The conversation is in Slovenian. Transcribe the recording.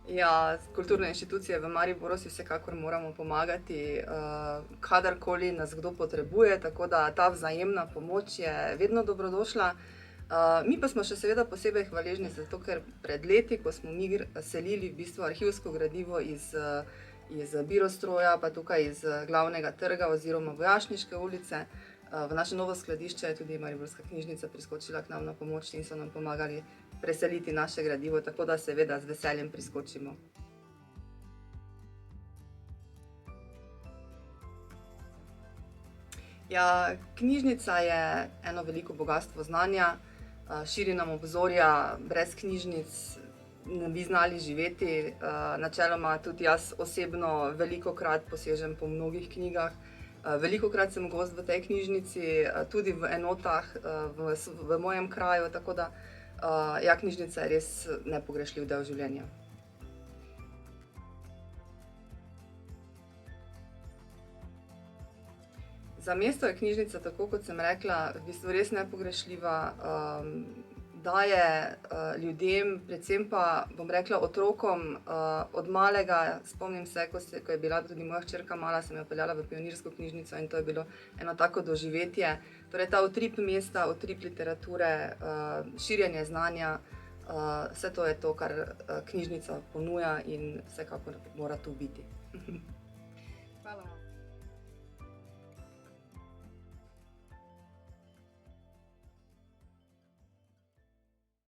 Ja, kulturne inštitucije v Mariboru si vsekakor moramo pomagati, kadarkoli nas kdo potrebuje, tako da ta vzajemna pomoč je vedno dobrodošla. Mi pa smo še seveda posebej hvaležni zato, ker pred leti, ko smo mi selili v bistvu arhivsko gradivo iz Birostroja, pa tukaj iz Glavnega trga oziroma Vojašniške ulice, v naše novo skladišče je tudi Mariborska knjižnica priskočila k nam na pomoč in so nam pomagali preseliti naše gradivo, tako da seveda z veseljem priskočimo. Ja, knjižnica je eno veliko bogastvo znanja, širi nam obzorja, brez knjižnic ne bi znali živeti. Načeloma tudi jaz osebno velikokrat posežem po mnogih knjigah. Velikokrat sem gost v tej knjižnici, tudi v enotah, v mojem kraju, tako da ja, knjižnica je res nepogrešljiv del življenja. Za mesto je knjižnica, tako kot sem rekla, v bistvu res nepogrešljiva, daje ljudem, predvsem pa, bom rekla, otrokom, od malega, spomnim se, ko je bila tudi moja hčerka mala, sem jo peljala v Pionirsko knjižnico in to je bilo eno tako doživetje. Torej ta utrip mesta, utrip literature, širjenje znanja, vse to je to, kar knjižnica ponuja in vsekakor mora tu biti. Hvala.